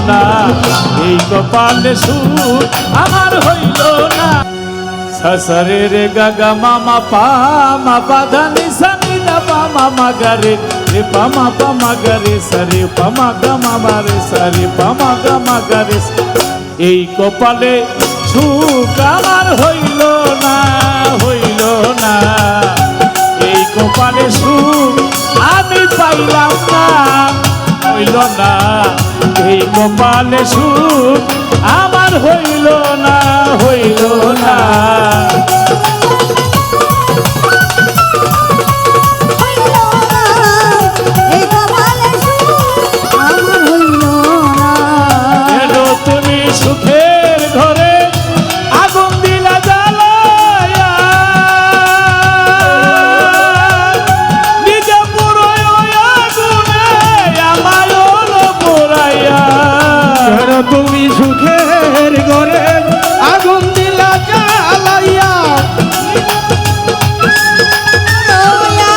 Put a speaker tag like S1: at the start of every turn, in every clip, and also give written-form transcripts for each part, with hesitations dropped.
S1: না, এই কপালে সুখ আমার হইল না। সাসারে রে গাগা মামা পা মা পাধা নিসা নিদা পা মামা গারে রে পা মা গারে সারে পা মা গা মামা রে সারে পা মা গা মা গারে। এই কপালে সুখ আমার হইল না, হইল না, এই কপালে সুখ আমি পাইলাম না, হইল না, এই কপালে সুখ আমার হইল না, হইল না। তুমি সুখের ঘরে আগুন দিলা জ্বালায়া, নিজে পুরোয় আগুনে আমায় পোড়াইয়া।
S2: তুমি সুখের ঘরে আগুন দিলা জ্বালাইয়া,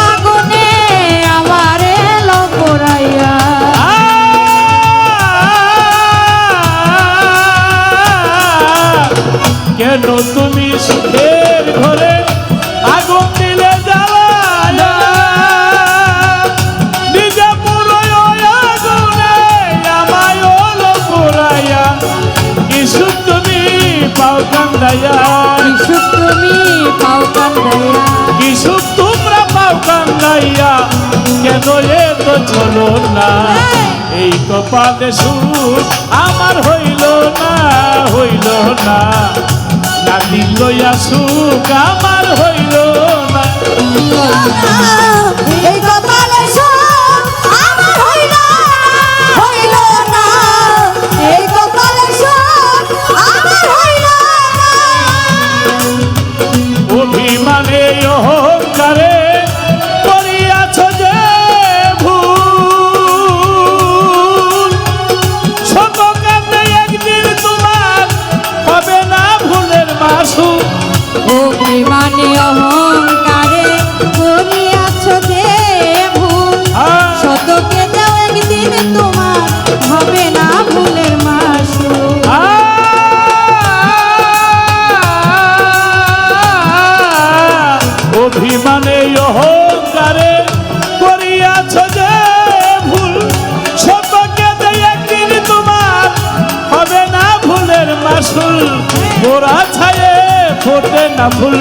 S3: আগুনে আমারে পোড়াইয়া।
S1: কেন তুমি সুখের ঘরে আগুন দিলে জ্বালায়া, নিজে পুরোয় আগুনে আমায় পোড়াইয়া। কি সুখ তুমি পাও কান্দাইয়া,
S3: কি সুখ তুমি পাও কান্দাইয়া,
S1: কি সুখ তোমরা পাও কান্দাইয়া। কেন এত চলো না, এই কপালে সুখ আমার হইল না, হইল না, নাতি লইয়া সুখ আমার হইল না।
S3: এই কপালে সুখ আমার হইল না, হইল না, এই কপালে সুখ আমার হইল না।
S1: অভিমানে অহংকারে করিয়াছ যে ভুল, শত কান্দে একদিন তোমার হবে না ভুলের মাসুল।
S3: অভিমানে অহংকারে করিয়াছ যে ভুল, শতকে যাও একদিন তোমার হবে না ভুলের মাসুল।
S1: অভিমানে অহংকারে করিয়াছ যে ভুল, শতকে একদিন তোমার হবে না ভুলের মাসুল। মোরা ছায়ে ফোটে না ফুল,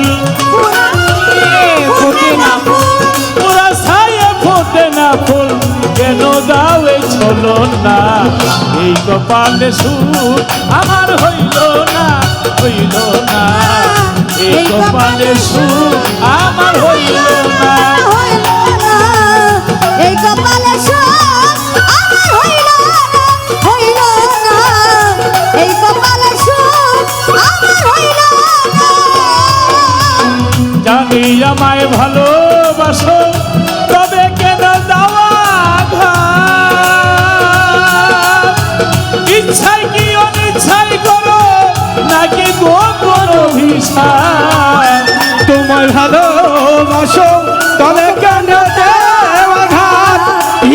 S3: ফোটে না ফুল,
S1: মোরা ছায়ে ফোটে না ফুল। কেন দাও এই চলো না, এই কপালে সুখ আমার হইল না, হইল না, এই কপালে সুখ আমার হইল না।
S3: হইল না, এই কপালে সুখ আমার হইল না, হইল না, এই কপালে সুখ আমার হইল না।
S1: জানি আমায় ভালোবাসো, তবে কেন দাওয়া ঘাত? ইচ্ছাই কি অনিচ্ছাই করো নাকি গোপন অভিশাপ?
S2: তোমায় ভালোবাসো তবে কেন দেওয়াঘাত,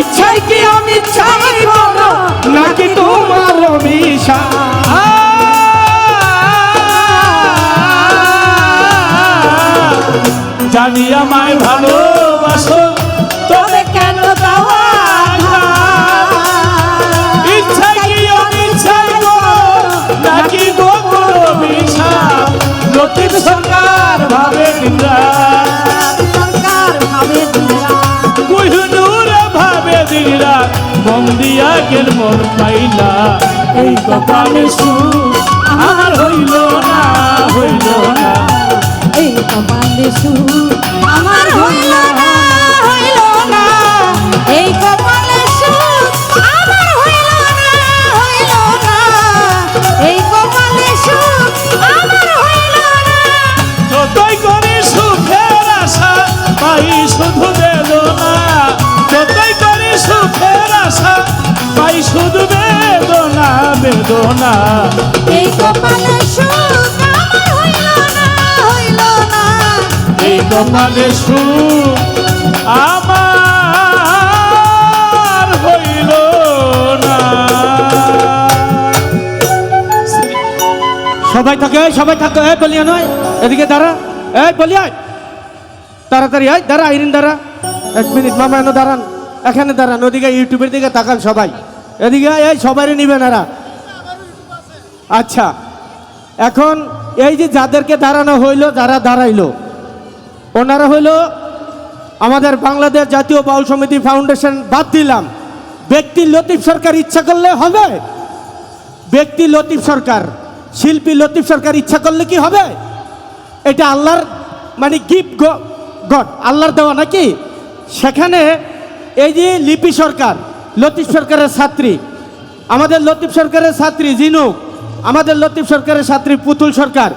S2: ইচ্ছাই কি অনিচ্ছাই করো নাকি তোমার অভিশাপ।
S1: জানি আমায় ভালোবাসো, তবে কেন দাওয়া ঘাত? ইচ্ছাই কি অনিচ্ছাই করো নাকি গোপন অভিশাপ? লতিফ সরকার ভাবে দিনরাত,
S3: সরকার ভাবে দিনরাত,
S1: কোহিনূর ভাবে দিনরাত, মন দিয়া গেল মন পাইলা। এই কপালে সুখ আমার হইল না, হইল না,
S3: এই কপালে সুখ আমার হইল না, হইল না, এই কপালে সুখ আমার হইল না, হইল না, এই কপালে সুখ আমার হইল না।
S1: যতই করি সুখের আশা পাই শুধু বেদনা, যতই করি সুখের আশা পাই শুধু বেদনা, বেদনা।
S3: এই কপালে সুখ আমার হইল না, হইল না,
S1: এই কপালে সুখ আমার হইল না।
S2: সবাই থাকে, এই সবাই থাকো, এই বলিয়া নয়, এদিকে দাঁড়া, এই বলিয়া তাড়াতাড়ি, এই দাঁড়া, আইরিন দাঁড়া, 1 মিনিট মামা এনে দাঁড়ান, এখানে দাঁড়ান, ওদিকে ইউটিউবের দিকে তাকান সবাই, এদিকে এই সবারই নিবেন এরা। আচ্ছা, এখন এই যে যাদেরকে দাঁড়ানো হইলো, যারা দাঁড়াইলো, ওনারা হইলো আমাদের বাংলাদেশ জাতীয় বাউল সমিতি ফাউন্ডেশন। বাদ দিলাম, ব্যক্তি লতিফ সরকার ইচ্ছা করলে হবে, ব্যক্তি লতিফ সরকার, শিল্পী লতিফ সরকার ইচ্ছা করলে কি হবে? এটা আল্লাহর মানে গিফট, গড আল্লাহর দেওয়া নাকি? সেখানে এই যে লিপি সরকার, লতিফ সরকারের ছাত্রী, আমাদের লতিফ সরকারের ছাত্রী জিনুক, আমাদের লতিফ সরকারের ছাত্রী পুতুল সরকার,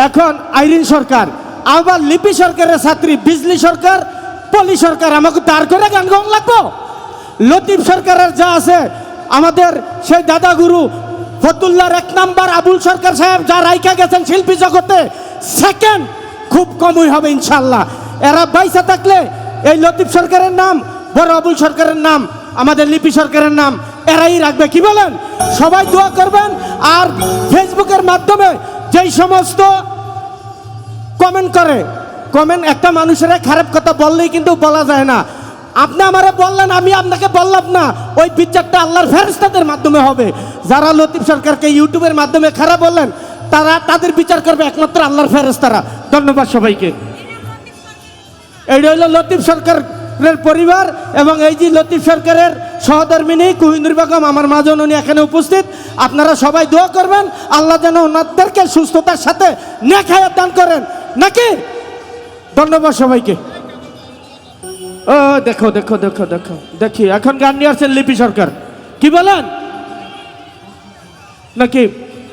S2: এখন আইরিন সরকার, আবার লিপি সরকারের ছাত্রী বিজলি সরকার, পলি সরকার। আমাকে দাঁড় করে গান গান লাগবো? লতিফ সরকারের যা আছে, আমাদের সেই দাদা গুরু ফতুল্লার 1 নাম্বার আবুল সরকার সাহেব যা রাইখা গেছেন শিল্পী জগতে, সেকেন্ড খুব কমই হবে ইনশাল্লাহ। এরা বাইসা থাকলে এই লতিফ সরকারের নাম, বড় আবুল সরকারের নাম, আমাদের লিপি সরকারের নাম এরাই রাখবে। কি বলেন? সবাই দোয়া করবেন। আর ফেসবুকের মাধ্যমে যেই সমস্ত কমেন্ট করে, কমেন্ট একটা মানুষের খারাপ কথা বললেই কিন্তু বলা যায় না। আপনি আমারে বললেন, আমি আপনাকে বললাম না, ওই বিচারটা আল্লাহর ফেরেশতাদের মাধ্যমে হবে। যারা লতিফ সরকারকে ইউটিউবের মাধ্যমে খারাপ বললেন, তাদের বিচার করবে একমাত্র আল্লাহর ফেরেশতারা। ধন্যবাদ সবাইকে। এইটা হইল লতিফ সরকারের পরিবার এবং এই যে লতিফ সরকারের সহধর্মিনী কোহিনুর বেগম আমার মাজন, উনি এখানে উপস্থিত। আপনারা সবাই দোয়া করবেন, আল্লাহ যেন ওনাদেরকে সুস্থতার সাথে নেক হায়াত দান করেন নাকি। ধন্যবাদ সবাইকে। ও দেখো দেখো দেখো দেখো দেখি, এখন গান নিয়ে আসছেন লিপি সরকার। কি বলেন নাকি?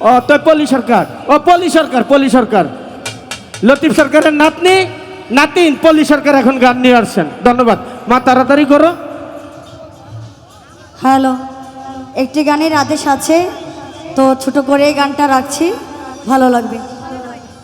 S2: ও তো পলি সরকার, ও পলি সরকার, পলি সরকার, লতিফ সরকারের নাতনি নাতিন পলি সরকার এখন গান নিয়ে আসছেন। ধন্যবাদ মা, তাড়াতাড়ি করো।
S3: হ্যালো, একটি গানের আদেশ আছে, তো ছোট করে এই গানটা রাখছি, ভালো লাগবে।